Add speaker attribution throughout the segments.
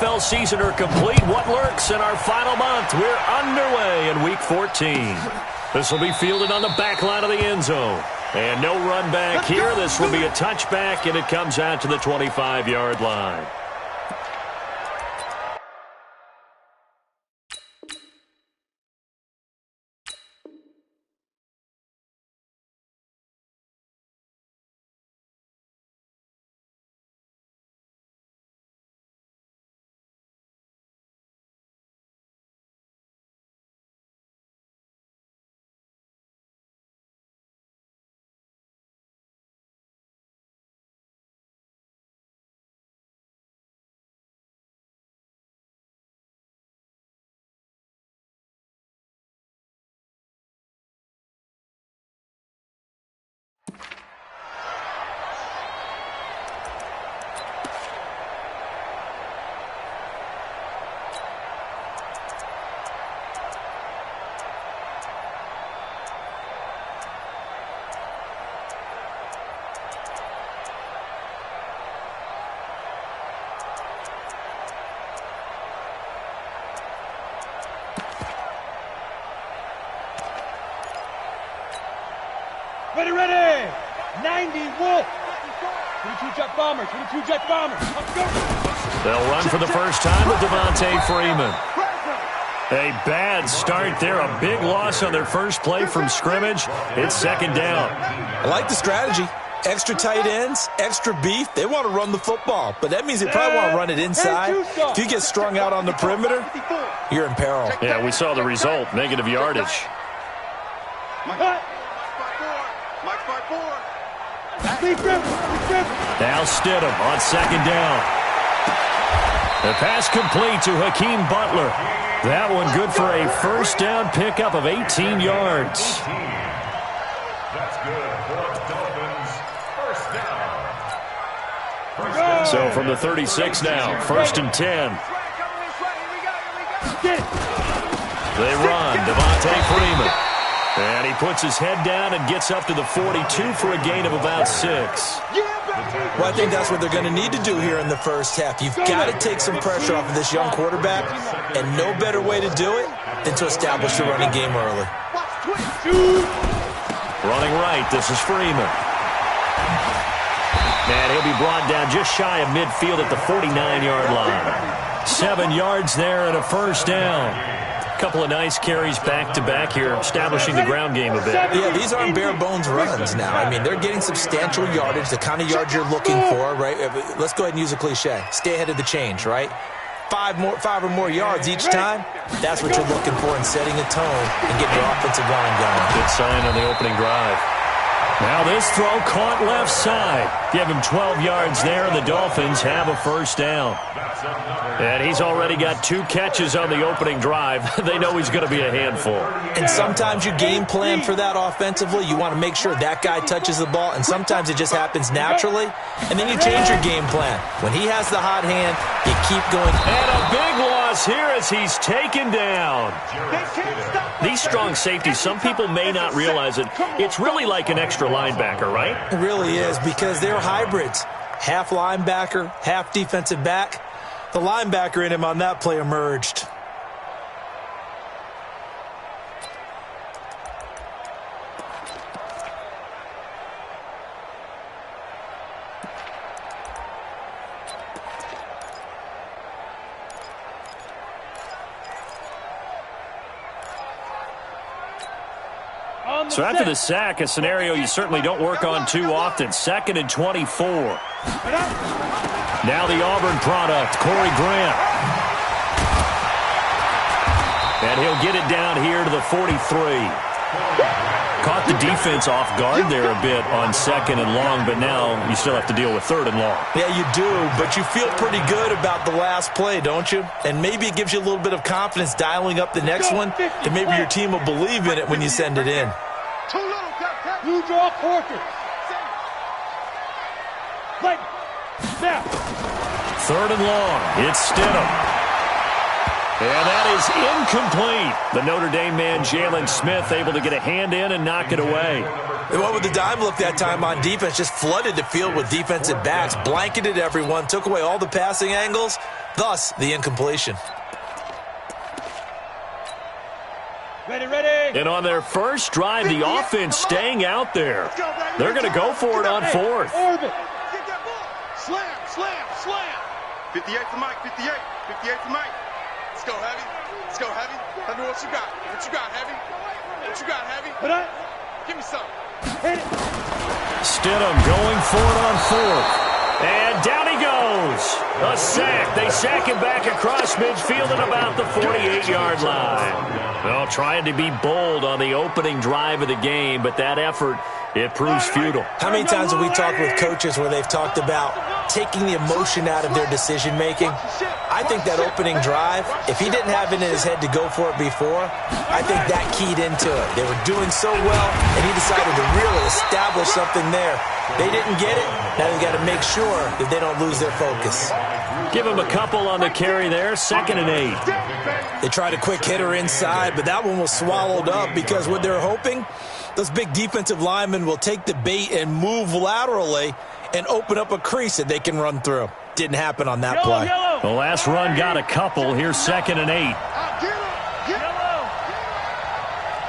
Speaker 1: NFL season are complete. What lurks in our final month? We're underway in Week 14. This will be fielded on the back line of the end zone. And no run back here. This will be a touchback, and it comes out to the 25-yard line.
Speaker 2: Ready! 90 Wolf! 22 Jet Bombers, 22 Jet Bombers, let's go!
Speaker 1: They'll run for the first time with Devontae Freeman. A bad start there, a big loss on their first play from scrimmage. It's second down.
Speaker 3: I like the strategy. Extra tight ends, extra beef. They want to run the football, but that means they probably want to run it inside. If you get strung out on the perimeter, you're in peril.
Speaker 1: Yeah, we saw the result, negative yardage. Now Stidham on second down. The pass complete to Hakeem Butler. That one good for a first down pickup of 18 yards.
Speaker 4: That's good for Dolphins. First down.
Speaker 1: So from the 36 now, first and 10. They run, Devontae Freeman. And he puts his head down and gets up to the 42 for a gain of about 6.
Speaker 3: Well, I think that's what they're going to need to do here in the first half. You've got to take some pressure off of this young quarterback, and no better way to do it than to establish the running game early.
Speaker 1: Running right, this is Freeman. And he'll be brought down just shy of midfield at the 49-yard line. 7 yards there and a first down. Couple of nice carries back-to-back here, establishing the ground game a bit.
Speaker 3: Yeah, these aren't bare-bones runs now. I mean, they're getting substantial yardage, the kind of yards you're looking for, right? Let's go ahead and use a cliche. Stay ahead of the change, right? 5 or more yards each time, that's what you're looking for in setting a tone and getting your offensive line going.
Speaker 1: Good sign on the opening drive. Now this throw caught left side. Give him 12 yards there, and the Dolphins have a first down. And he's already got 2 catches on the opening drive. They know he's going to be a handful.
Speaker 3: And sometimes you game plan for that offensively. You want to make sure that guy touches the ball, and sometimes it just happens naturally. And then you change your game plan. When he has the hot hand, you keep going.
Speaker 1: And a big loss here as he's taken down. These strong safeties, some people may not realize it. It's really like an extra linebacker, right?
Speaker 3: It really is, because they're hybrids. Half linebacker, half defensive back. The linebacker in him on that play emerged.
Speaker 1: So after the sack, a scenario you certainly don't work on too often. 2nd and 24. Now the Auburn product, Corey Grant. And he'll get it down here to the 43. Caught the defense off guard there a bit on 2nd and long, but now you still have to deal with 3rd and long.
Speaker 3: Yeah, you do, but you feel pretty good about the last play, don't you? And maybe it gives you a little bit of confidence dialing up the next one, and maybe your team will believe in it when you send it in.
Speaker 2: You draw quarters. Like, snap.
Speaker 1: 3rd and long. It's Stidham. And that is incomplete. The Notre Dame man, Jalen Smith, able to get a hand in and knock it away.
Speaker 3: They went with the dime look that time on defense, just flooded the field with defensive backs, blanketed everyone, took away all the passing angles, thus the incompletion.
Speaker 2: Ready.
Speaker 1: And on their first drive, the offense staying out there. They're going to go for it on fourth.
Speaker 2: Orbit.
Speaker 5: Slam. 58 to Mike, 58 to Mike. Let's go, Heavy. Tell me what you got. Heavy?
Speaker 2: Put up.
Speaker 5: Give me some.
Speaker 2: Hit it.
Speaker 1: Stidham going for it on fourth. And down he goes. A sack. They sack him back across midfield at about the 48-yard line. Well, trying to be bold on the opening drive of the game, but that effort, it proves futile.
Speaker 3: How many times have we talked with coaches where they've talked about taking the emotion out of their decision-making? I think that opening drive, if he didn't have it in his head to go for it before, I think that keyed into it. They were doing so well, and he decided to really establish something there. They didn't get it. Now they've got to make sure that they don't lose their focus.
Speaker 1: Give him a couple on the carry there, 2nd and 8.
Speaker 3: They tried a quick hitter inside, but that one was swallowed up because what they're hoping, those big defensive linemen will take the bait and move laterally and open up a crease that they can run through. Didn't happen on that play.
Speaker 1: The last run got a couple. Here's 2nd and 8.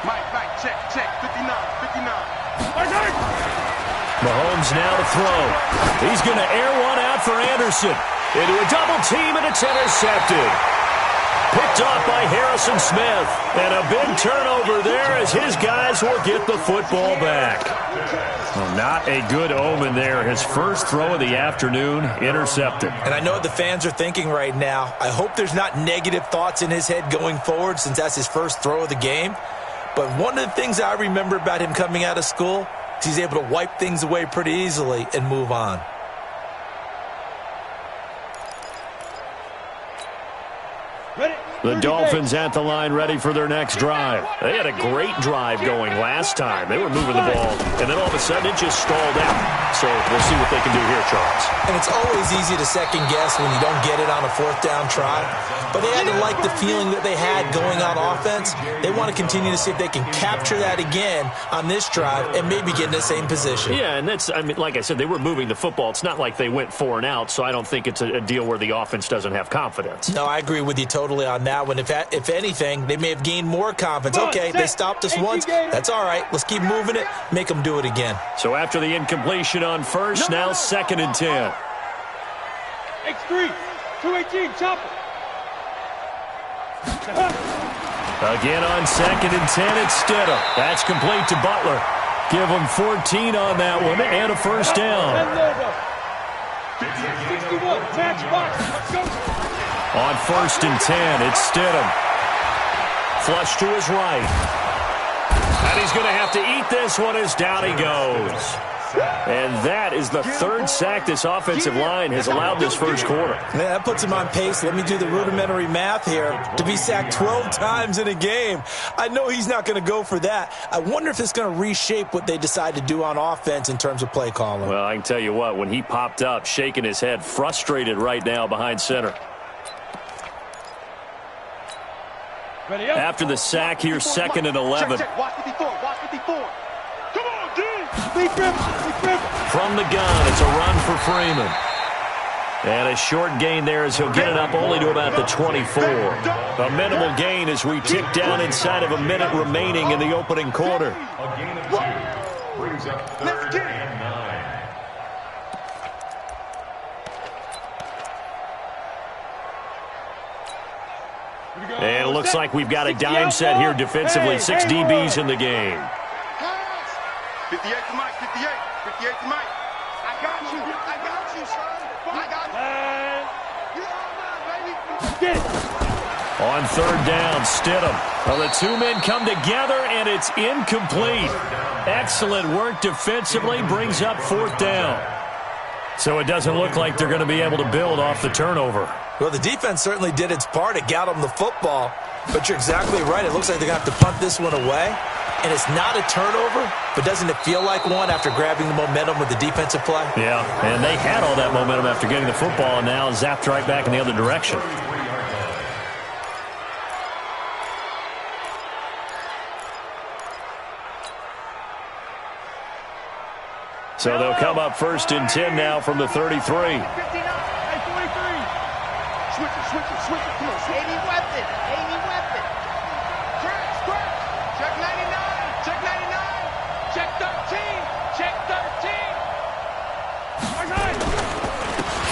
Speaker 5: Mike, check, 59.
Speaker 1: Mahomes now to throw. He's going to air one out for Anderson. Into a double team, and it's intercepted. Picked off by Harrison Smith. And a big turnover there as his guys will get the football back. Well, not a good omen there. His first throw of the afternoon, intercepted.
Speaker 3: And I know what the fans are thinking right now. I hope there's not negative thoughts in his head going forward since that's his first throw of the game. But one of the things I remember about him coming out of school is he's able to wipe things away pretty easily and move on.
Speaker 1: The Dolphins at the line ready for their next drive. They had a great drive going last time. They were moving the ball, and then all of a sudden it just stalled out. So we'll see what they can do here, Charles.
Speaker 3: And it's always easy to second guess when you don't get it on a 4th down try. But they had to like the feeling that they had going on offense. They want to continue to see if they can capture that again on this drive and maybe get in the same position.
Speaker 1: Yeah, and that's, I mean, like I said, they were moving the football. It's not like they went 4 and out, so I don't think it's a deal where the offense doesn't have confidence.
Speaker 3: No, I agree with you totally on that one. If anything, they may have gained more confidence. Okay, they stopped us once. That's all right. Let's keep moving it. Make them do it again.
Speaker 1: So after the incompletion on first, now 2nd and 10.
Speaker 2: X3, 218, chop it.
Speaker 1: Again on 2nd and 10, it's Stidham. That's complete to Butler. Give him 14 on that one and a first down.
Speaker 2: 61, match box. Let's go.
Speaker 1: On 1st and 10, it's Stidham. Flush to his right. And he's going to have to eat this one as down he goes. And that is the 3rd sack this offensive line has allowed this first quarter.
Speaker 3: Yeah, that puts him on pace. Let me do the rudimentary math here. To be sacked 12 times in a game, I know he's not going to go for that. I wonder if it's going to reshape what they decide to do on offense in terms of play calling.
Speaker 1: Well, I can tell you what, when he popped up, shaking his head, frustrated right now behind center. After the sack, here's 2nd and 11.
Speaker 5: Check. Watch 54. Come on, D.
Speaker 1: From the gun, it's a run for Freeman. And a short gain there as he'll get it up only to about the 24. A minimal gain as we tick down inside of a minute remaining in the opening quarter.
Speaker 4: A gain of 2 brings up 3rd and 9.
Speaker 1: And it looks like we've got a dime set here defensively. 6 DBs in the game.
Speaker 5: 58 to Mike, 58 to Mike. I got you, son. I got you.
Speaker 2: Get it.
Speaker 1: On 3rd down, Stidham. Well, the 2 men come together, and it's incomplete. Excellent work defensively, brings up 4th down. So it doesn't look like they're going to be able to build off the turnover.
Speaker 3: Well, the defense certainly did its part. It got them the football. But you're exactly right. It looks like they're going to have to punt this one away. And it's not a turnover, but doesn't it feel like one after grabbing the momentum with the defensive play?
Speaker 1: Yeah, and they had all that momentum after getting the football and now zapped right back in the other direction. So they'll come up 1st and 10 now from the 33.
Speaker 5: Switch it. Come on, switch it.
Speaker 6: 80 weapon.
Speaker 5: Scratch. Check 99. Check 99. Check 13. Check 13.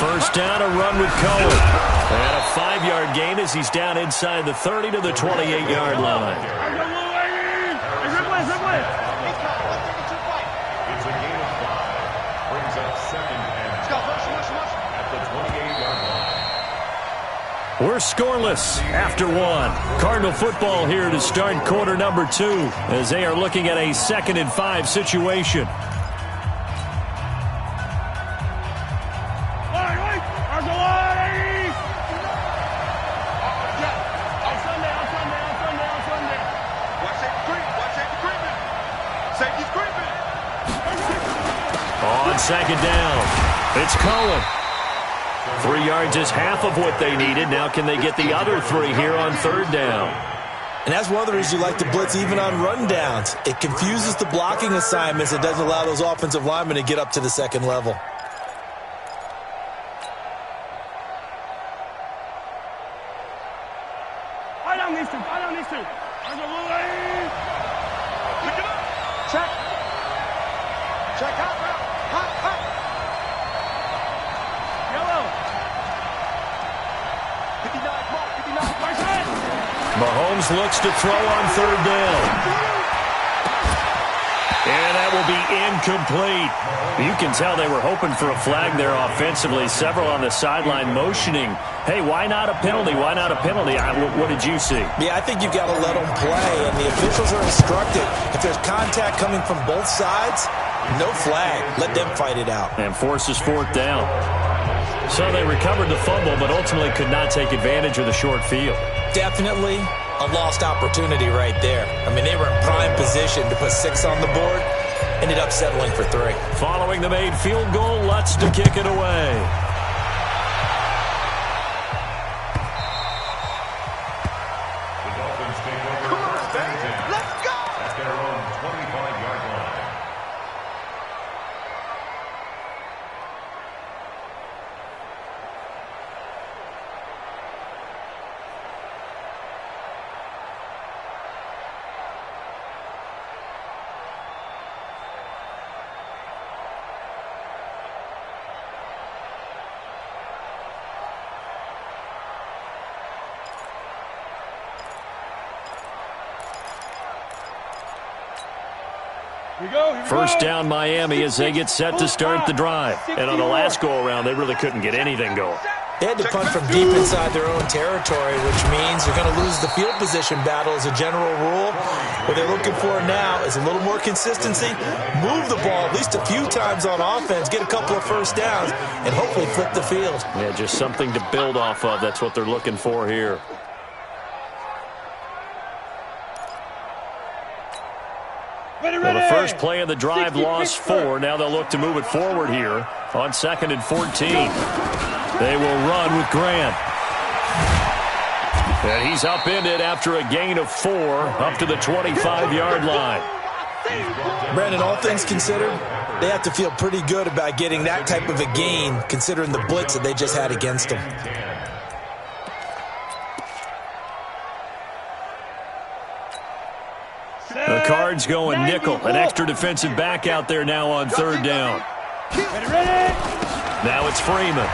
Speaker 1: First down, a run with Cohen. And a 5-yard gain as he's down inside the 30 to the 28-yard line.
Speaker 4: It's a gain of 5. Brings up second and
Speaker 5: Let's go. Rush.
Speaker 4: at the 28-yard line.
Speaker 1: We're scoreless after 1. Cardinal football here to start quarter number 2 as they are looking at a 2nd and 5 situation. On second down, it's Cohen. 3 yards is half of what they needed. Now can they get the other 3 here on third down?
Speaker 3: And that's one of the reasons you like to blitz even on run downs. It confuses the blocking assignments. It doesn't allow those offensive linemen to get up to the second level.
Speaker 5: Check out. Hot. Yellow. 59.
Speaker 1: Mahomes looks to throw on third down. And that will be incomplete. You can tell they were hoping for a flag there offensively. Several on the sideline motioning, hey, why not a penalty? Why not a penalty? What did you see?
Speaker 3: Yeah, I think you've got to let them play, and the officials are instructed. If there's contact coming from both sides, no flag. Let them fight it out.
Speaker 1: And forces fourth down. So they recovered the fumble, but ultimately could not take advantage of the short field.
Speaker 3: Definitely a lost opportunity right there. I mean, they were in prime position to put 6 on the board. Ended up settling for 3.
Speaker 1: Following the made field goal, Lutz to kick it away.
Speaker 4: The Dolphins take over first and 10.
Speaker 5: Let's go.
Speaker 4: At their own 25-yard line.
Speaker 1: First down Miami as they get set to start the drive. And on the last go-around, they really couldn't get anything going.
Speaker 3: They had to punt from deep inside their own territory, which means they're going to lose the field position battle as a general rule. What they're looking for now is a little more consistency, move the ball at least a few times on offense, get a couple of first downs, and hopefully flip the field.
Speaker 1: Yeah, just something to build off of. That's what they're looking for here. Well, the first play of the drive lost 4. Now they'll look to move it forward here on 2nd and 14. They will run with Grant. And he's upended after a gain of 4 up to the 25-yard line.
Speaker 3: Brandon, all things considered, they have to feel pretty good about getting that type of a gain considering the blitz that they just had against them.
Speaker 1: The Cards going nickel. An extra defensive back out there now on third down. Now it's Freeman.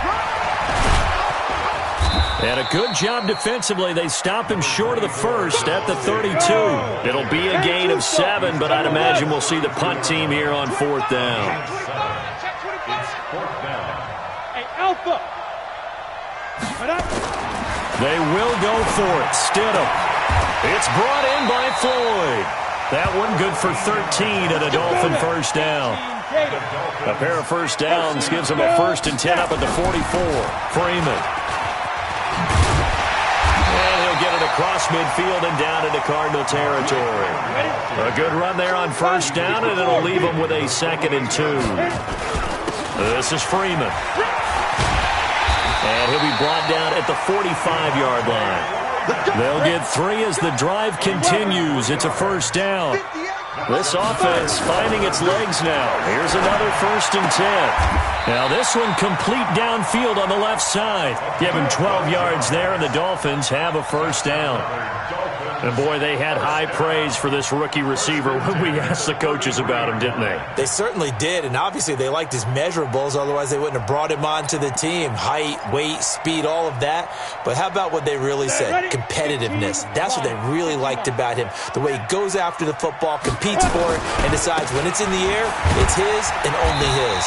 Speaker 1: And a good job defensively. They stop him short of the first at the 32. It'll be a gain of 7, but I'd imagine we'll see the punt team here on fourth down.
Speaker 2: Hey, Alpha.
Speaker 1: They will go for it. Stidham. It's brought in by Floyd. That one good for 13 and a Dolphin first down. A pair of first downs gives them a 1st and 10 up at the 44. Freeman. And he'll get it across midfield and down into Cardinal territory. A good run there on first down, and it'll leave them with a 2nd and 2. This is Freeman. And he'll be brought down at the 45-yard line. They'll get 3 as the drive continues. It's a first down. This offense finding its legs now. Here's another 1st and 10. Now this one complete downfield on the left side. Give him 12 yards there, and the Dolphins have a first down. And, boy, they had high praise for this rookie receiver when we asked the coaches about him, didn't they?
Speaker 3: They certainly did, and obviously they liked his measurables. Otherwise, they wouldn't have brought him onto the team. Height, weight, speed, all of that. But how about what they really said? Competitiveness. That's what they really liked about him. The way he goes after the football, competes for it, and decides when it's in the air, it's his and only his.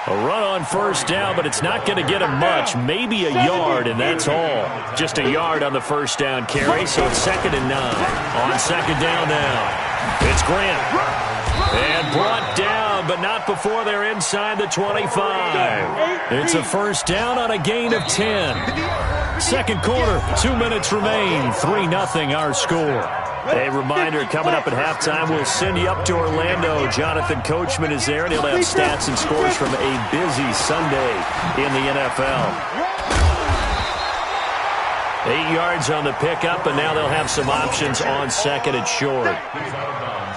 Speaker 1: A run on first down, but it's not going to get him much. Maybe a yard, and that's all. Just a yard on the first down carry, so it's 2nd and 9. On second down now, it's Grant. And brought down, but not before they're inside the 25. It's a first down on a gain of 10. Second quarter, 2 minutes remain. 3-0 our score. A reminder, coming up at halftime, we'll send you up to Orlando. Jonathan Coachman is there, and he'll have stats and scores from a busy Sunday in the NFL. 8 yards on the pickup, and now they'll have some options on second and short.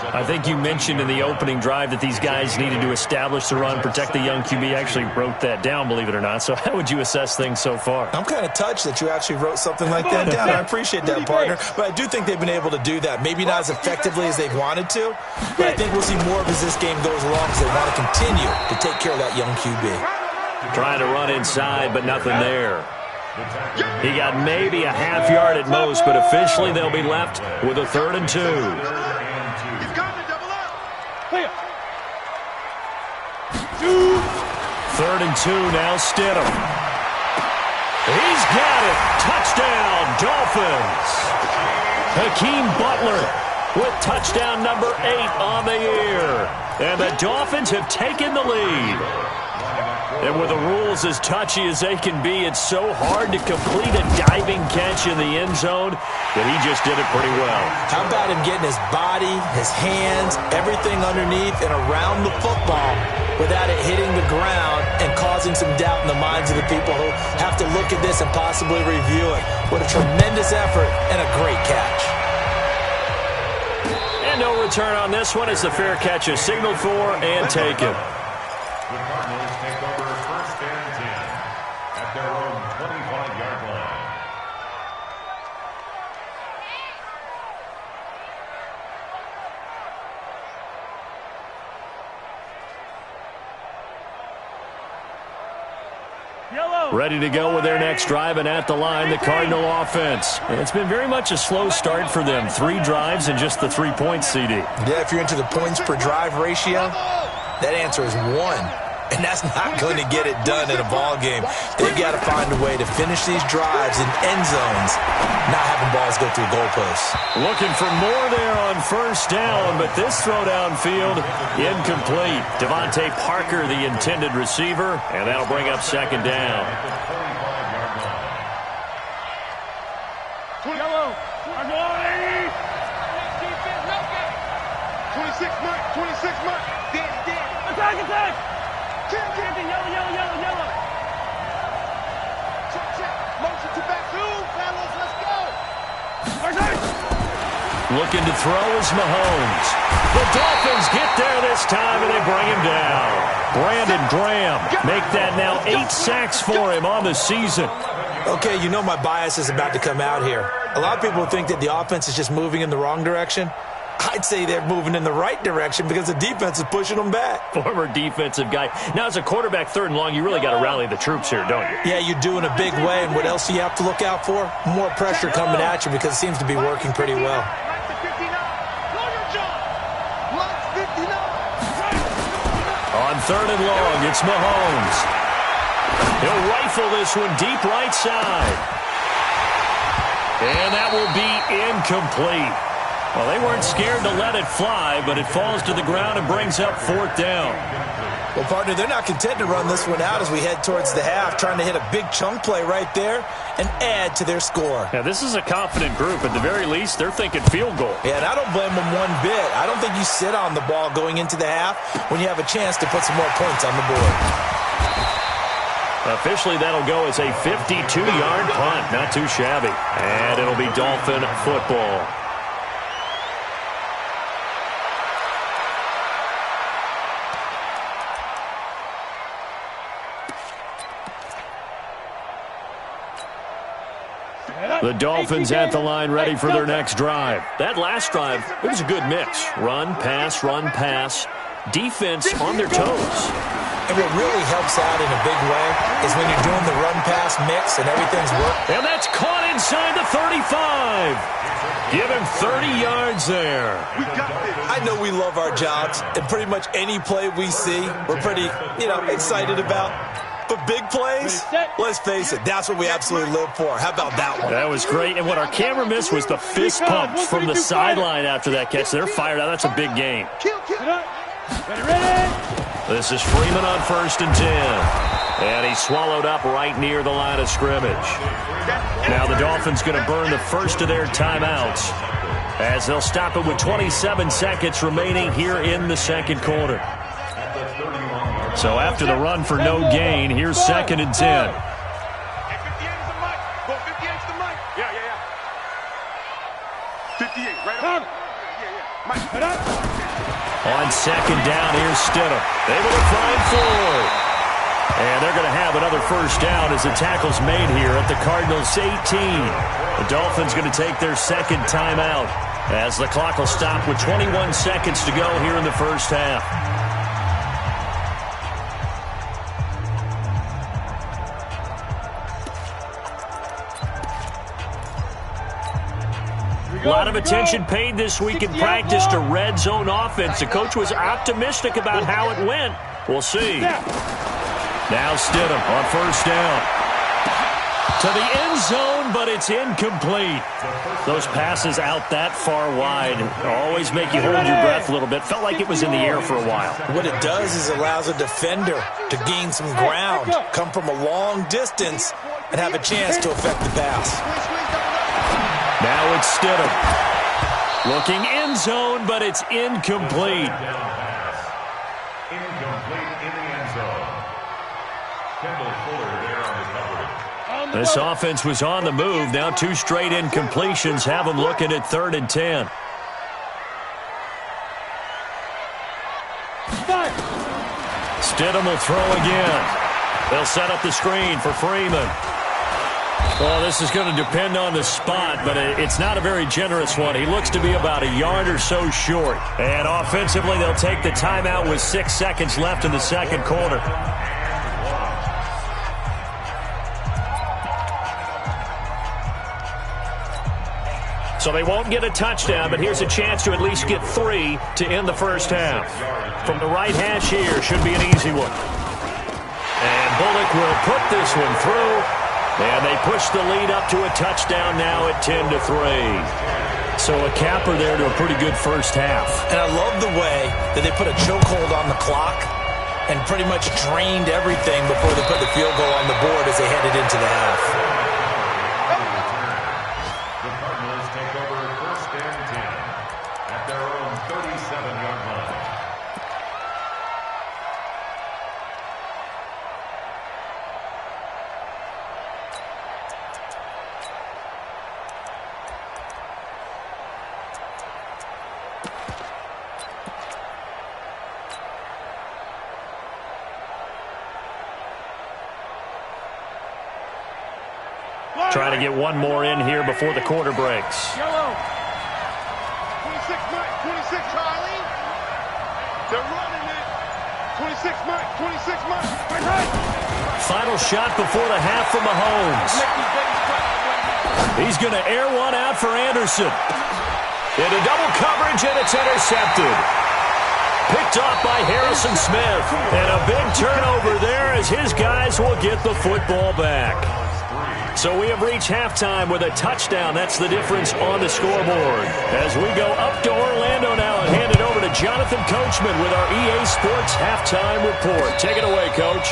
Speaker 1: I think you mentioned in the opening drive that these guys needed to establish the run, protect the young QB. I actually wrote that down, believe it or not. So how would you assess things so far?
Speaker 3: I'm kind of touched that you actually wrote something like that down. I appreciate that, partner. But I do think they've been able to do that. Maybe not as effectively as they've wanted to, but I think we'll see more of as this game goes along because they want to continue to take care of that young QB.
Speaker 1: Trying to run inside, but nothing there. He got maybe a half yard at most, but officially they'll be left with a 3rd and 2. Third and 2 now, Stidham. He's got it. Touchdown, Dolphins. Hakeem Butler with touchdown number 8 on the year. And the Dolphins have taken the lead. And with the rules as touchy as they can be, it's so hard to complete a diving catch in the end zone that he just did it pretty well.
Speaker 3: How about him getting his body, his hands, everything underneath and around the football without it hitting the ground and causing some doubt in the minds of the people who have to look at this and possibly review it. What a tremendous effort and a great catch.
Speaker 1: And no return on this one as the fair catch is signaled for and taken.
Speaker 4: The Cardinals take over 1st and 10 at their own 25-yard line.
Speaker 1: Ready to go with their next drive, and at the line, the Cardinal offense. It's been very much a slow start for them. 3 drives and just the 3 points, CD.
Speaker 3: Yeah, if you're into the points per drive ratio, that answer is 1. And that's not going to get it done in a ball game. They've got to find a way to finish these drives in end zones, not having balls go through goalposts.
Speaker 1: Looking for more there on first down, but this throw downfield incomplete. Devontae Parker, the intended receiver, and that'll bring up 2nd down.
Speaker 2: Yellow. 26 mark. 26 mark. Attack. Yellow. Check. Motion to back. 2 fellas, let's go.
Speaker 1: Looking to throw is Mahomes. The Dolphins get there this time, and they bring him down. Brandon Graham make that now 8 sacks for him on the season.
Speaker 3: Okay, you know my bias is about to come out here. A lot of people think that the offense is just moving in the wrong direction. I'd say they're moving in the right direction because the defense is pushing them back.
Speaker 1: Former defensive guy. Now, as a quarterback, 3rd and long, you really got to rally the troops here, don't you?
Speaker 3: Yeah, you do in a big way. And what else do you have to look out for? More pressure coming at you because it seems to be working pretty well.
Speaker 1: On 3rd and long, it's Mahomes. He'll rifle this one deep right side. And that will be incomplete. Well, they weren't scared to let it fly, but it falls to the ground and brings up 4th down.
Speaker 3: Well, partner, they're not content to run this one out as we head towards the half, trying to hit a big chunk play right there and add to their score.
Speaker 1: Now, this is a confident group. At the very least, they're thinking field goal.
Speaker 3: Yeah, and I don't blame them one bit. I don't think you sit on the ball going into the half when you have a chance to put some more points on the board.
Speaker 1: Officially, that'll go as a 52-yard punt. Not too shabby. And it'll be Dolphin football. The Dolphins at the line ready for their next drive. That last drive, it was a good mix. Run, pass. Defense on their toes.
Speaker 3: And what really helps out in a big way is when you're doing the run-pass mix and everything's working.
Speaker 1: And that's caught inside the 35. Give him 30 yards there.
Speaker 3: I know we love our jobs, and pretty much any play we see, we're pretty, excited about. But big plays, let's face it, that's what we absolutely live for. How about that one?
Speaker 1: That was great. And what our camera missed was the fist pumps from the sideline after that catch. They're fired out. That's a big game. This is Freeman on 1st and 10. And he's swallowed up right near the line of scrimmage. Now the Dolphins going to burn the first of their timeouts as they'll stop it with 27 seconds remaining here in the second quarter. So after the run for no gain, here's 2nd and 10.
Speaker 5: 58's the mic. Yeah. 58, right on.
Speaker 1: On 2nd down, here's Stidham. Able to find Ford. And they're going to have another first down as the tackle's made here at the Cardinals' 18. The Dolphins going to take their second timeout as the clock will stop with 21 seconds to go here in the first half. A lot of attention paid this week in practice to red zone offense. The coach was optimistic about how it went. We'll see. Now Stidham on 1st down. To the end zone, but it's incomplete. Those passes out that far wide always make you hold your breath a little bit. Felt like it was in the air for a while.
Speaker 3: What it does is allows a defender to gain some ground, come from a long distance, and have a chance to affect the pass.
Speaker 1: Now it's Stidham. Looking end zone, but it's incomplete.
Speaker 4: Incomplete in the end zone. Kendall Fuller there on the coverage.
Speaker 1: This offense was on the move. Now 2 straight incompletions have them looking at 3rd and 10. Stidham will throw again. They'll set up the screen for Freeman. Well, this is going to depend on the spot, but it's not a very generous one. He looks to be about a yard or so short. And offensively, they'll take the timeout with 6 seconds left in the second quarter. So they won't get a touchdown, but here's a chance to at least get 3 to end the first half. From the right hash here, should be an easy one. And Bullock will put this one through. And they push the lead up to a touchdown now at 10-3. So a capper there to a pretty good first half.
Speaker 3: And I love the way that they put a chokehold on the clock and pretty much drained everything before they put the field goal on the board as they headed into the half.
Speaker 4: The Cardinals take over 1st and 10 at their own 37-yard line.
Speaker 1: Trying to get one more in here before the quarter breaks.
Speaker 5: Yellow. 26 Mike. 26 Charlie. They're running it. 26 Mike. 26 Mike. Right.
Speaker 1: Final shot before the half from Mahomes. He's going to air one out for Anderson. Into double coverage, and it's intercepted. Picked off by Harrison Smith. And a big turnover there as his guys will get the football back. So we have reached halftime with a touchdown. That's the difference on the scoreboard. As we go up to Orlando now and hand it over to Jonathan Coachman with our EA Sports Halftime Report. Take it away, Coach.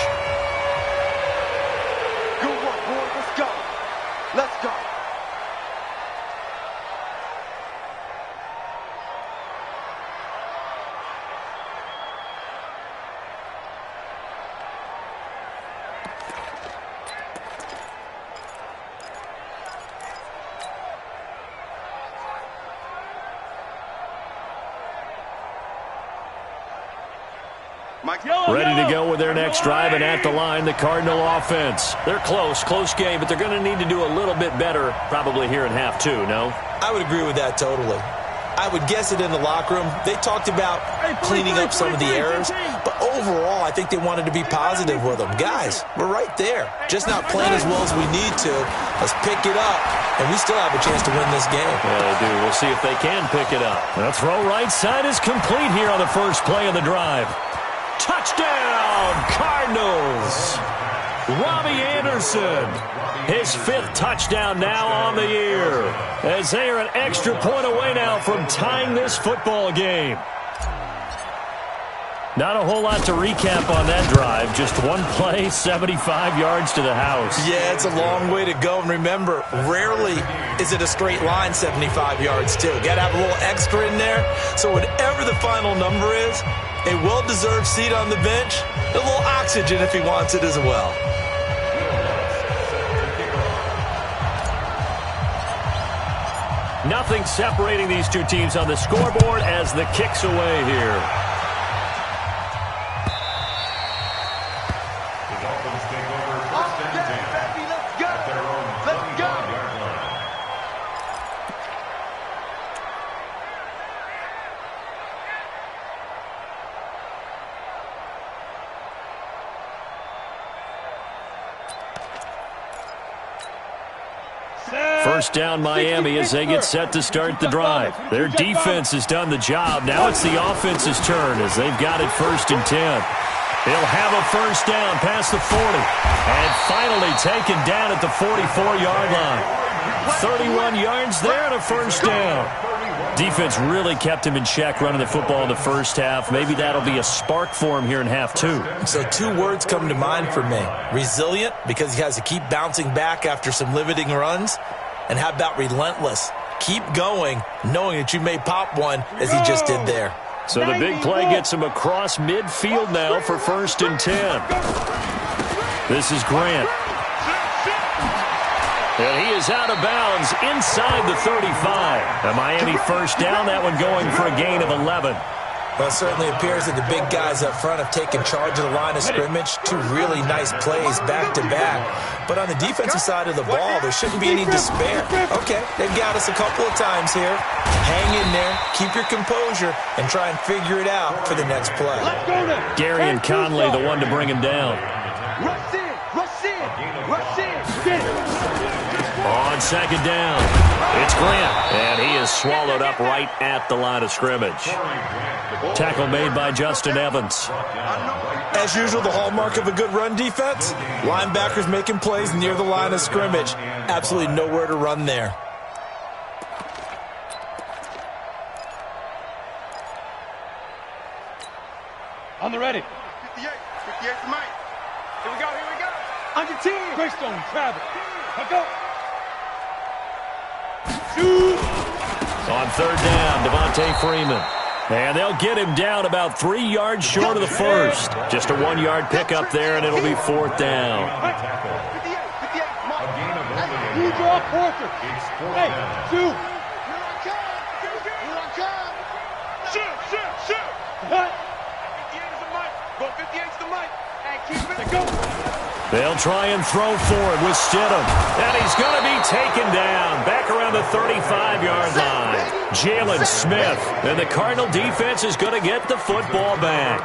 Speaker 5: Good work, boy. Let's go. Let's go.
Speaker 1: Ready to go with their next drive, and at the line, the Cardinal offense. They're close game, but they're going to need to do a little bit better probably here in half two, no?
Speaker 3: I would agree with that totally. I would guess it in the locker room. They talked about cleaning up some of the errors, but overall, I think they wanted to be positive with them. Guys, we're right there. Just not playing as well as we need to. Let's pick it up, and we still have a chance to win this game.
Speaker 1: Yeah, they do. We'll see if they can pick it up. The throw right side is complete here on the first play of the drive. Touchdown, Cardinals! Robbie Anderson, his 5th touchdown now on the year, as they are an extra point away now from tying this football game. Not a whole lot to recap on that drive. Just one play, 75 yards to the house.
Speaker 3: Yeah, it's a long way to go. And remember, rarely is it a straight line 75 yards, too. Got to have a little extra in there. So whatever the final number is, a well-deserved seat on the bench, a little oxygen if he wants it as well.
Speaker 1: Nothing separating these two teams on the scoreboard as the kick's away here.
Speaker 4: The Dolphins take over first and 10 at their own 25-yard line.
Speaker 1: First down, Miami, as they get set to start the drive. Their defense has done the job. Now it's the offense's turn as they've got it 1st and 10. They'll have a first down past the 40. And finally taken down at the 44-yard line. 31 yards there and a first down. Defense really kept him in check running the football in the first half. Maybe that'll be a spark for him here in half two.
Speaker 3: So 2 words come to mind for me. Resilient, because he has to keep bouncing back after some limiting runs. And how about relentless? Keep going, knowing that you may pop one as he just did there.
Speaker 1: So the big play gets him across midfield now for 1st and 10. This is Grant. And he is out of bounds inside the 35. A Miami first down, that one going for a gain of 11.
Speaker 3: Well, it certainly appears that the big guys up front have taken charge of the line of scrimmage. 2 really nice plays back-to-back. But on the defensive side of the ball, there shouldn't be any despair. Okay, they've got us a couple of times here. Hang in there, keep your composure, and try and figure it out for the next play.
Speaker 1: Gary and Conley, the one to bring him down.
Speaker 2: Rush in, rush in, rush in. Get it.
Speaker 1: On second down, it's Grant, and he is swallowed up right at the line of scrimmage. Tackle made by Justin Evans.
Speaker 3: As usual, the hallmark of a good run defense, linebackers making plays near the line of scrimmage. Absolutely nowhere to run there.
Speaker 2: On the ready.
Speaker 5: 58 to Mike. Here we go, here we go.
Speaker 2: On your team. Greystone, travel. Let go. Shoot.
Speaker 1: On third down, Devontae Freeman. And they'll get him down about 3 yards short of the first. Just a 1-yard pickup there, and it'll be 4th down.
Speaker 5: 58, Mike.
Speaker 2: You draw Porter. Hey, shoot.
Speaker 5: Here I come. Shoot. 58 is the Mike. Go 58 is the Mike. And keep it.
Speaker 2: Go.
Speaker 1: They'll try and throw forward with Stidham. And he's going to be taken down back around the 35-yard line. Jalen Smith. And the Cardinal defense is going to get the football back.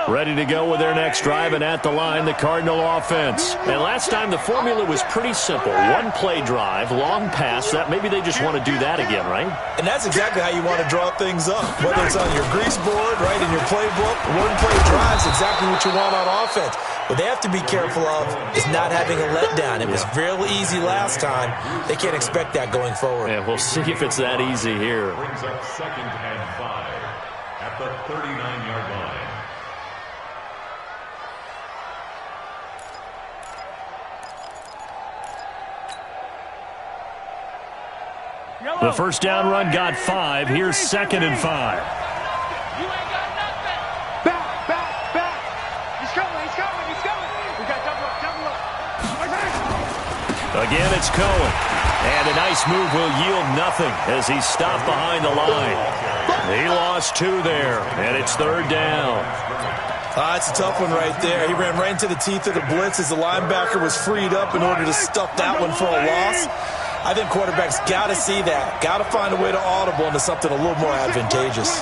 Speaker 1: Ready to go with their next drive, and at the line, the Cardinal offense. And last time, the formula was pretty simple. 1-play drive, long pass. That maybe they just want to do that again, right?
Speaker 3: And that's exactly how you want to draw things up. Whether it's on your grease board, right, in your playbook, 1-play drives, exactly what you want on offense. What they have to be careful of is not having a letdown. It was real easy last time. They can't expect that going forward.
Speaker 1: Yeah, we'll see if it's that easy here.
Speaker 4: Brings up 2nd and 5 at the 39-yard line.
Speaker 1: The first down run got 5. Here's 2nd and 5.
Speaker 2: You ain't got nothing. Back. He's coming. We got double up.
Speaker 1: Again, it's Cohen. And a nice move will yield nothing as he's stopped behind the line. He lost 2 there, and it's 3rd down.
Speaker 3: It's a tough one right there. He ran right into the teeth of the blitz as the linebacker was freed up in order to stuff that one for a loss. I think quarterbacks got to see that. Got to find a way to audible into something a little more advantageous.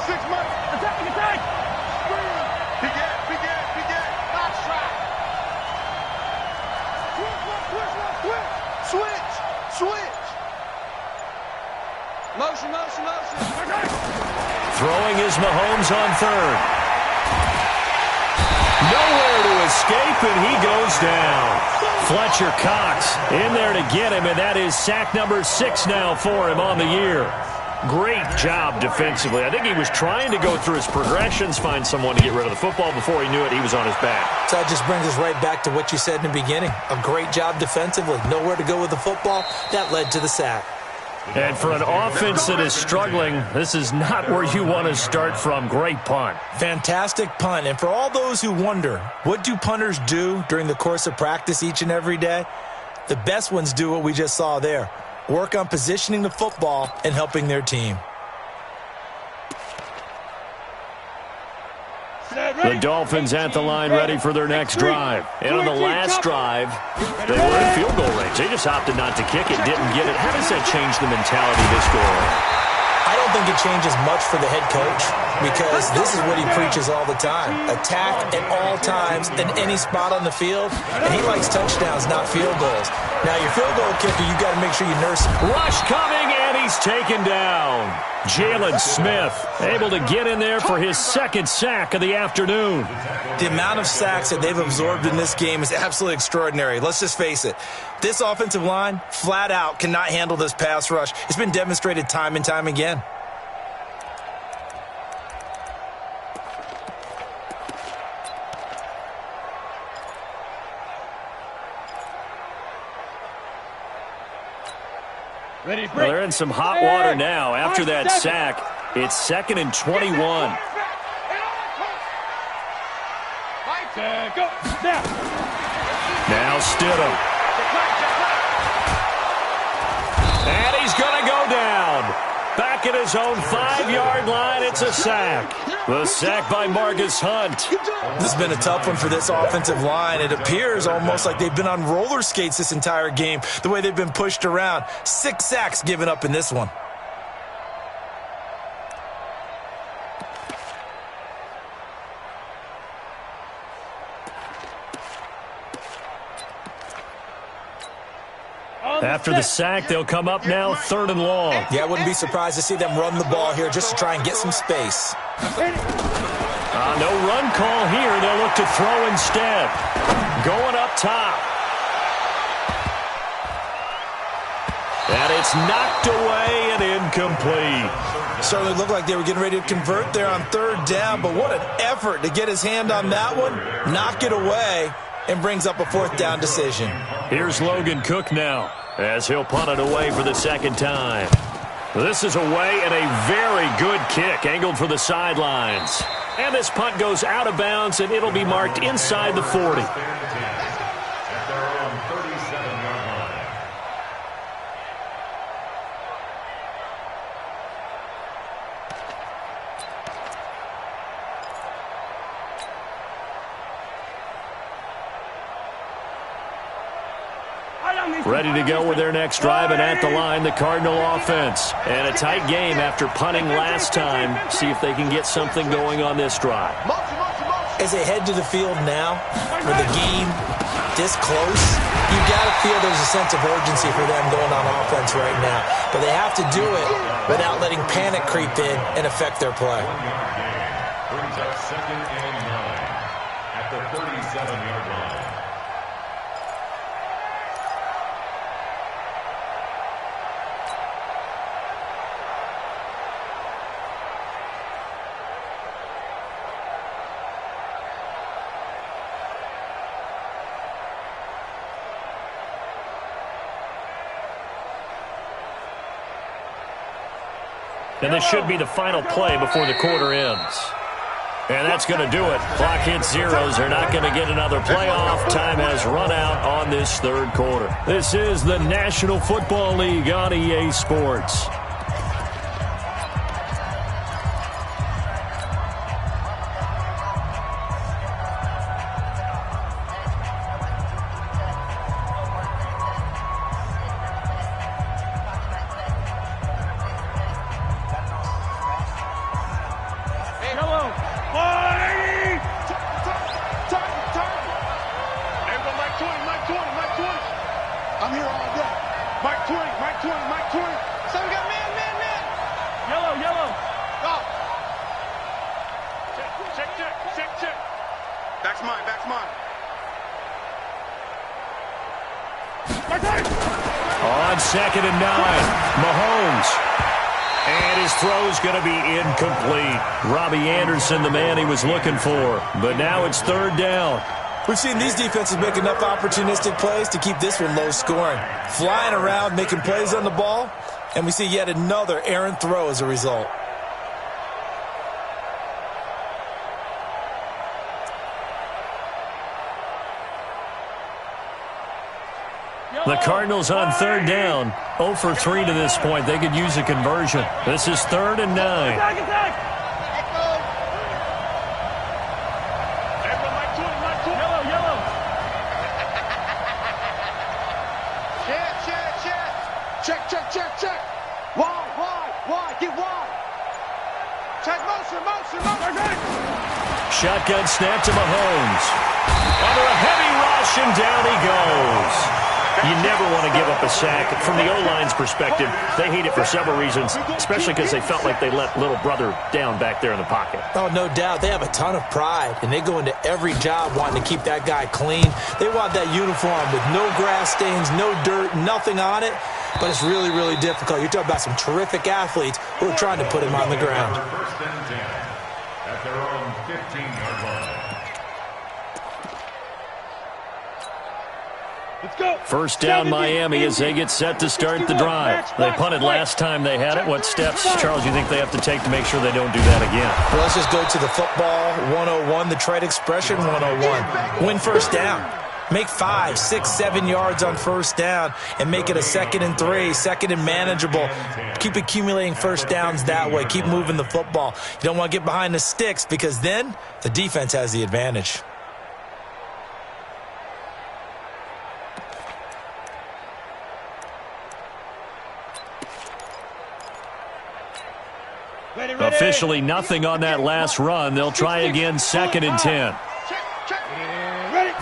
Speaker 2: Motion.
Speaker 1: Throwing is Mahomes on 3rd. Nowhere to escape, and he goes down. Fletcher Cox in there to get him, and that is sack number 6 now for him on the year. Great job defensively. I think he was trying to go through his progressions, find someone to get rid of the football. Before he knew it, he was on his back.
Speaker 3: So that just brings us right back to what you said in the beginning. A great job defensively. Nowhere to go with the football. That led to the sack.
Speaker 1: And for an offense that is struggling, this is not where you want to start from. Great punt.
Speaker 3: Fantastic punt. And for all those who wonder, what do punters do during the course of practice each and every day? The best ones do what we just saw there. Work on positioning the football and helping their team.
Speaker 1: The Dolphins at the line ready for their next drive. And on the last drive, they were in field goal range. They just opted not to kick it, didn't get it. How does that change the mentality this go on?
Speaker 3: I don't think it changes much for the head coach because this is what he preaches all the time. Attack at all times in any spot on the field, and he likes touchdowns, not field goals. Now, your field goal kicker, you got to make sure you nurse him.
Speaker 1: Rush coming, and he's taken down. Jalen Smith able to get in there for his 2nd sack of the afternoon.
Speaker 3: The amount of sacks that they've absorbed in this game is absolutely extraordinary. Let's just face it. This offensive line, flat out, cannot handle this pass rush. It's been demonstrated time and time again.
Speaker 2: Ready,
Speaker 1: Well, they're in some hot water now. After that sack, it's 2nd and 21.
Speaker 2: Go.
Speaker 1: Now Stidham. And he's going to go down. Back at his own 5-yard line, it's a sack. The sack by Marcus Hunt.
Speaker 3: This has been a tough one for this offensive line. It appears almost like they've been on roller skates this entire game, the way they've been pushed around. 6 sacks given up in this one.
Speaker 1: After the sack, they'll come up now 3rd and long.
Speaker 3: Yeah, I wouldn't be surprised to see them run the ball here just to try and get some space.
Speaker 1: No run call here. They'll look to throw instead. Going up top. And it's knocked away and incomplete.
Speaker 3: Certainly looked like they were getting ready to convert there on 3rd down, but what an effort to get his hand on that one, knock it away, and brings up a 4th down decision.
Speaker 1: Here's Logan Cook now as he'll punt it away for the 2nd time. This is away and a very good kick angled for the sidelines. And this punt goes out of bounds, and it'll be marked inside the 40. Ready to go with their next drive, and at the line, the Cardinal offense. And a tight game after punting last time. See if they can get something going on this drive.
Speaker 3: As they head to the field now, with the game this close, you got to feel there's a sense of urgency for them going on offense right now. But they have to do it without letting panic creep in and affect their play.
Speaker 4: Brings up 2nd and 9 at the 37-yard line.
Speaker 1: And this should be the final play before the quarter ends. And that's going to do it. Clock hits zeros. They're not going to get another playoff. Time has run out on this third quarter. This is the National Football League on EA Sports. On 2nd and 9, Mahomes. And his throw's going to be incomplete. Robbie Anderson, the man he was looking for. But now it's 3rd down.
Speaker 3: We've seen these defenses make enough opportunistic plays to keep this one low scoring. Flying around, making plays on the ball. And we see yet another errant throw as a result.
Speaker 1: The Cardinals on 3rd down, 0 for 3 to this point. They could use a conversion. This is 3rd and 9.
Speaker 2: Check. Wide, get wide. Check, motion.
Speaker 1: Shotgun snap to Mahomes. Under a heavy rush, and down he goes. You never want to give up a sack. From the O-line's perspective, they hate it for several reasons, especially because they felt like they let little brother down back there in the pocket.
Speaker 3: Oh, no doubt. They have a ton of pride, and they go into every job wanting to keep that guy clean. They want that uniform with no grass stains, no dirt, nothing on it, but it's really, really difficult. You're talking about some terrific athletes who are trying to put him on the ground.
Speaker 4: 1st and 10 at their own 15-yard line.
Speaker 2: Let's go.
Speaker 1: 1st down, Miami, as they get set to start the drive. They punted last time they had it. What steps, Charles, you think they have to take to make sure they don't do that again?
Speaker 3: Well, let's just go to the football 101, the trade expression 101. Win 1st down. Make 5, 6, 7 yards on 1st down and make it a 2nd and 3, 2nd and manageable. Keep accumulating 1st downs that way. Keep moving the football. You don't want to get behind the sticks because then the defense has the advantage.
Speaker 2: Ready.
Speaker 1: Officially nothing on that last run. They'll try again, 2nd and 10.
Speaker 2: Ready.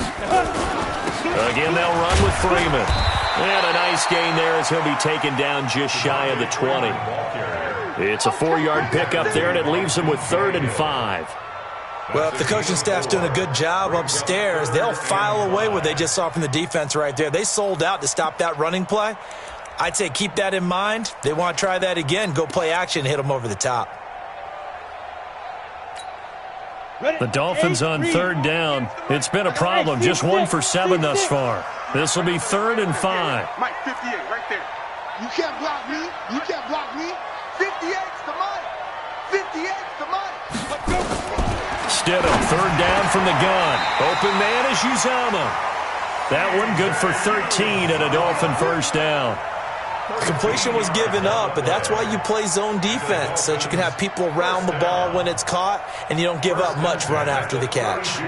Speaker 1: Again, they'll run with Freeman. And a nice gain there as he'll be taken down just shy of the 20. It's a 4-yard pickup there, and it leaves them with 3rd and 5.
Speaker 3: Well, if the coaching staff's doing a good job upstairs, they'll file away what they just saw from the defense right there. They sold out to stop that running play. I'd say keep that in mind. They want to try that again. Go play action, hit them over the top.
Speaker 1: The Dolphins on 3rd down. It's been a problem. Just 1 for 7 thus far. This will be 3rd and 5.
Speaker 5: Mike, 58, right there. You can't block me. 58's the Mike. 58's the Mike. Let's go.
Speaker 1: Stidham, 3rd down from the gun. Open man is Uzama. That one good for 13 and a Dolphin 1st down.
Speaker 3: Completion was given up, but that's why you play zone defense, so that you can have people around the ball when it's caught, and you don't give up much run after the catch.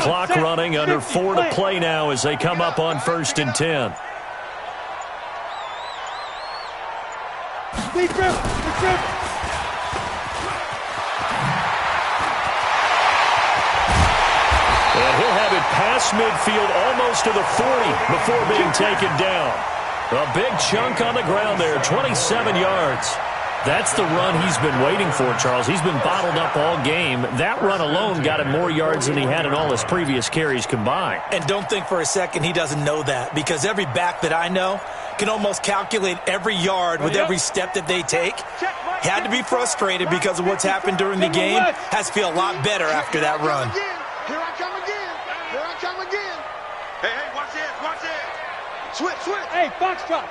Speaker 1: Clock running, under 4 to play now as they come up on 1st and 10.
Speaker 2: Big grip.
Speaker 1: And he'll have it past midfield, almost to the 40 before being taken down. A big chunk on the ground there, 27 yards. That's the run he's been waiting for, Charles. He's been bottled up all game. That run alone got him more yards than he had in all his previous carries combined.
Speaker 3: And don't think for a second he doesn't know that, because every back that I know can almost calculate every yard with every step that they take. He had to be frustrated because of what's happened during the game. Has to feel a lot better after that run.
Speaker 5: Here I come again. Here I come again. Hey, watch this, watch this. Switch.
Speaker 2: Hey, foxtrot.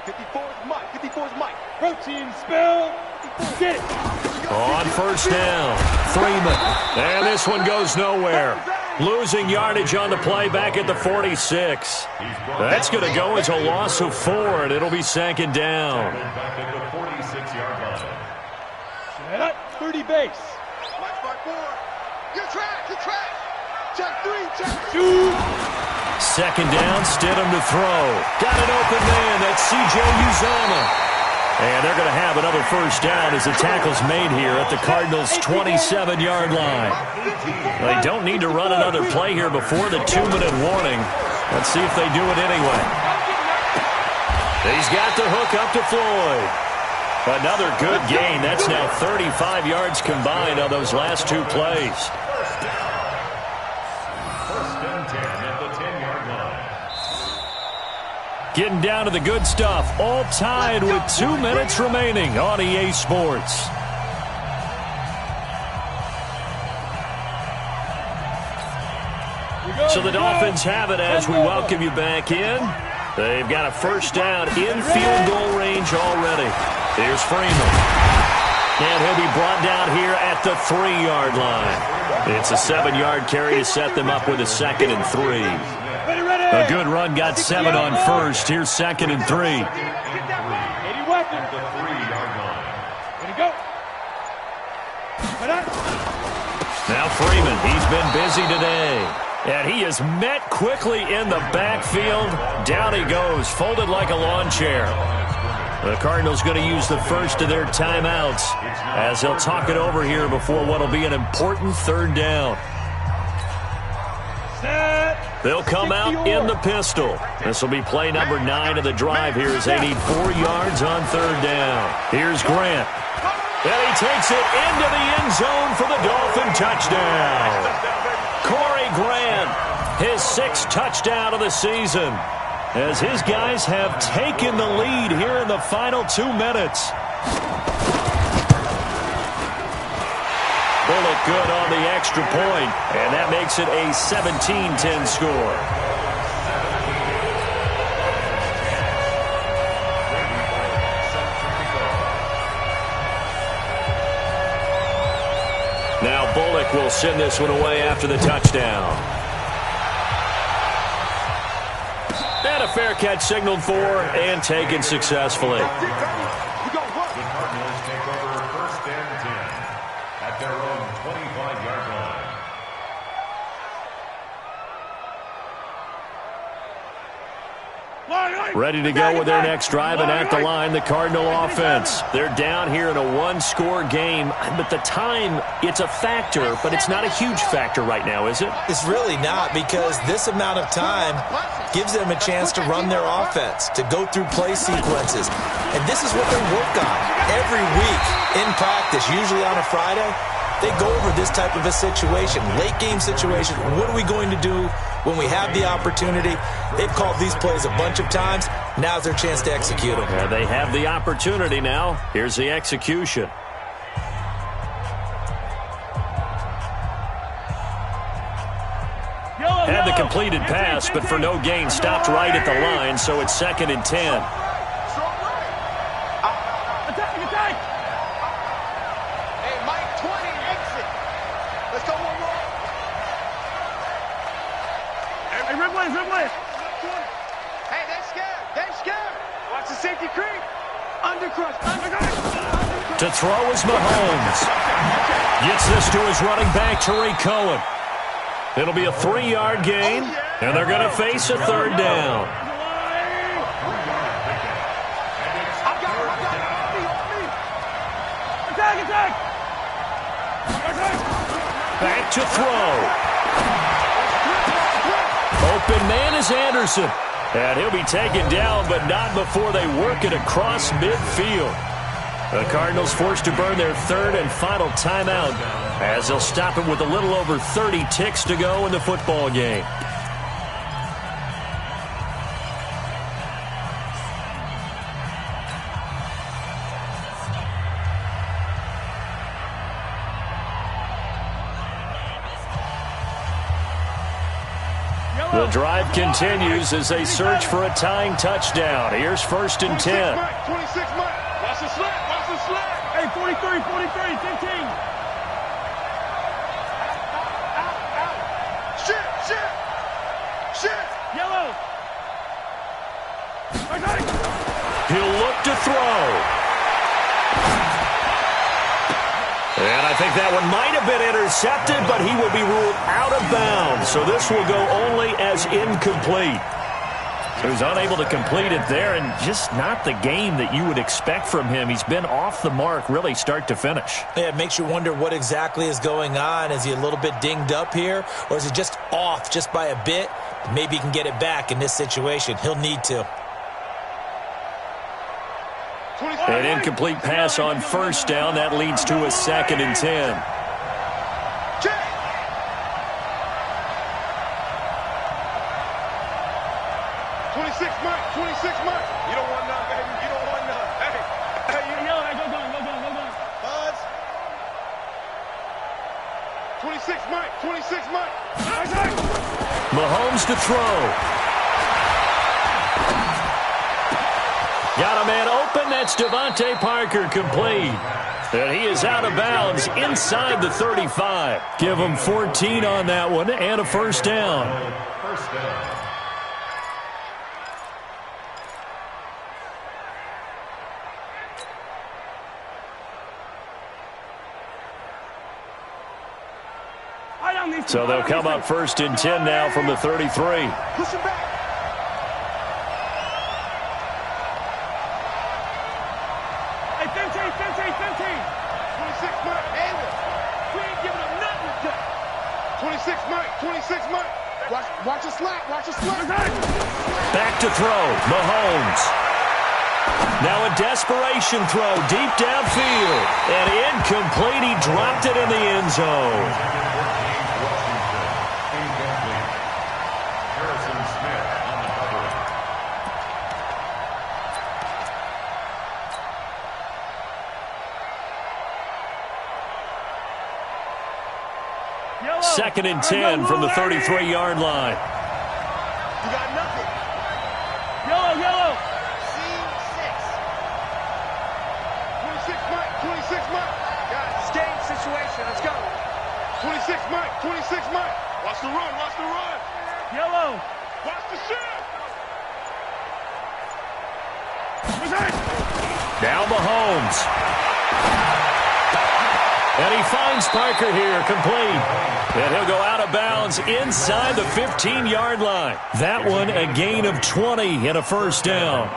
Speaker 2: 54's Mike. Protein spill. Get it.
Speaker 1: On first down, Freeman. And this one goes nowhere. Losing yardage on the play back at the 46. That's going to go as a loss of 4, and it'll be second down.
Speaker 4: Back at the 46-yard line.
Speaker 2: Set up, 30 base.
Speaker 5: Watch by 4. You're trash. Check 3, check
Speaker 2: 2.
Speaker 1: Second down, Stidham to throw. Got an open man. That's C.J. Uzomah. And they're going to have another first down as the tackle's made here at the Cardinals' 27-yard line. They don't need to run another play here before the 2-minute warning. Let's see if they do it anyway. He's got the hook up to Floyd. Another good gain. That's now 35 yards combined on those last 2 plays.
Speaker 4: First and 10 at the 10-yard line.
Speaker 1: Getting down to the good stuff. All tied with 2 minutes remaining on EA Sports. So the Dolphins have it as we welcome you back in. They've got a first down in field goal range already. Here's Freeman. And he'll be brought down here at the 3-yard line. It's a 7-yard carry to set them up with a 2nd and 3. A good run got 7 on first. Here's 2nd and 3.
Speaker 2: 80 weapons.
Speaker 4: The 3-yard line.
Speaker 2: Ready, go.
Speaker 1: Now Freeman, he's been busy today. And he is met quickly in the backfield. Down he goes, folded like a lawn chair. The Cardinals going to use the first of their timeouts as they'll talk it over here before what will be an important 3rd down. They'll come out in the pistol. This will be play number 9 of the drive here as they need 4 yards on 3rd down. Here's Grant. And he takes it into the end zone for the Dolphin touchdown. Corey Grant, his 6th touchdown of the season, as his guys have taken the lead here in the final 2 minutes. Bullock good on the extra point, and that makes it a 17-10 score. Now Bullock will send this one away after the touchdown. And a fair catch signaled for and taken successfully.
Speaker 4: The Cardinals take over first and 10 at their own 25-yard line.
Speaker 1: Ready to go with their next drive, and at the line, the Cardinal offense. They're down here in a 1-score game, but the time, it's a factor, but it's not a huge factor right now, is it?
Speaker 3: It's really not, because this amount of time gives them a chance to run their offense, to go through play sequences. And this is what they work on every week in practice, usually on a Friday. They go over this type of a situation, late game situation. What are we going to do when we have the opportunity? They've called these plays a bunch of times. Now's their chance to execute them.
Speaker 1: Yeah, they have the opportunity now. Here's the execution. Had the completed pass, but for no gain, stopped right at the line, so it's 2nd and 10.
Speaker 5: Hey, they're scared. Watch the safety creep. Undercrush.
Speaker 1: To throw is Mahomes. Gets this to his running back, Tariq Cohen. It'll be a 3-yard gain, and they're going to face a 3rd down. Back to throw. Open man is Anderson. And he'll be taken down, but not before they work it across midfield. The Cardinals forced to burn their third and final timeout as they'll stop it with a little over 30 ticks to go in the football game. The drive continues as they search for a tying touchdown. Here's 1st and 10.
Speaker 5: 26 Mike. Watch the slap. Watch the slap.
Speaker 2: Hey, 43, 15.
Speaker 5: Shit.
Speaker 2: Yellow.
Speaker 1: He'll look to throw. And I think that one might have been intercepted, but he will be ruled out of bounds. So this will go only as incomplete. So he's unable to complete it there, and just not the game that you would expect from him. He's been off the mark really start to finish.
Speaker 3: Yeah, it makes you wonder what exactly is going on. Is he a little bit dinged up here, or is he just off just by a bit? Maybe he can get it back in this situation. He'll need to.
Speaker 1: An incomplete pass on 1st down. That leads to a 2nd and 10.
Speaker 5: 26 Mike. You don't want none, baby. You don't want none. Hey,
Speaker 2: Yellow, hey, go down.
Speaker 5: Buzz. 26 Mike.
Speaker 1: Mahomes to throw. Got a man open. That's Devontae Parker, complete. And he is out of bounds inside the 35. Give him 14 on that one and a 1st down.
Speaker 4: First down.
Speaker 1: So they'll come up 1st and 10 now from the 33.
Speaker 5: Push him back.
Speaker 2: Hey, 15.
Speaker 5: 26 Mike. We ain't giving him nothing to do. 26 Mike. Watch the slap.
Speaker 1: Back to throw. Mahomes. Now a desperation throw deep downfield. And incomplete. He dropped it in the end zone.
Speaker 2: Yellow.
Speaker 1: 2nd and 10 from the 33-yard line.
Speaker 5: You got nothing.
Speaker 2: Yellow.
Speaker 5: C6. 26 Mike. Guys, game situation. Let's go. 26 Mike. Watch the run.
Speaker 2: Yellow.
Speaker 5: Watch the shit.
Speaker 1: Now Mahomes. And he finds Parker here, complete. And he'll go out of bounds inside the 15-yard line. That one a gain of 20 and a 1st down.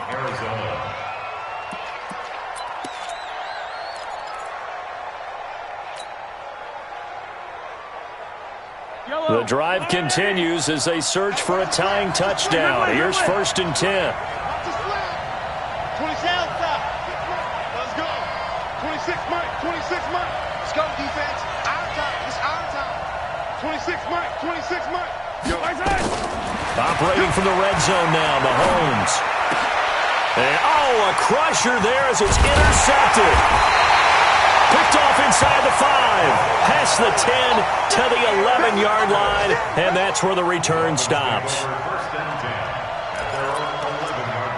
Speaker 1: The drive continues as they search for a tying touchdown. Here's 1st and 10.
Speaker 5: Watch the slap. 26 Let's go. 26 Mike. Let's go, defense. Our time. It's our time. 26 Mike.
Speaker 1: Operating from the red zone now, Mahomes. And, a crusher there as it's intercepted. Picked off inside the 5. Past the 10 to the 11-yard line, and that's where the return stops.
Speaker 4: First and 10 at their own 11-yard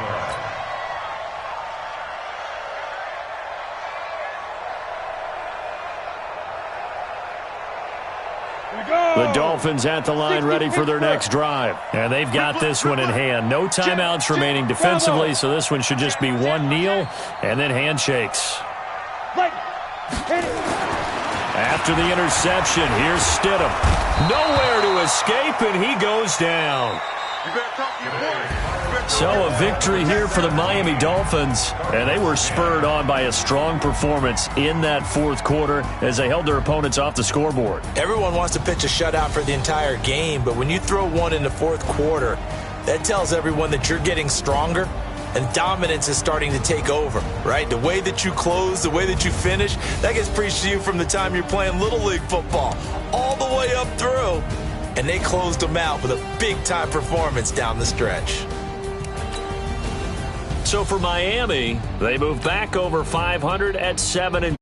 Speaker 4: line.
Speaker 1: The Dolphins at the line ready for their next drive. And they've got this one in hand. No timeouts remaining defensively, so this one should just be one kneel and then handshakes. After the interception, here's Stidham. Nowhere to escape, and he goes down.
Speaker 5: You better talk to your boy.
Speaker 1: So a victory here for the Miami Dolphins, and they were spurred on by a strong performance in that 4th quarter as they held their opponents off the scoreboard.
Speaker 3: Everyone wants to pitch a shutout for the entire game, but when you throw one in the 4th quarter, That tells everyone that you're getting stronger and dominance is starting to take over, right? The way that you close, the way that you finish, that gets preached to you from the time you're playing Little League football all the way up through. And they closed them out with a big-time performance down the stretch.
Speaker 1: So for Miami, they move back over 500 at 7-2.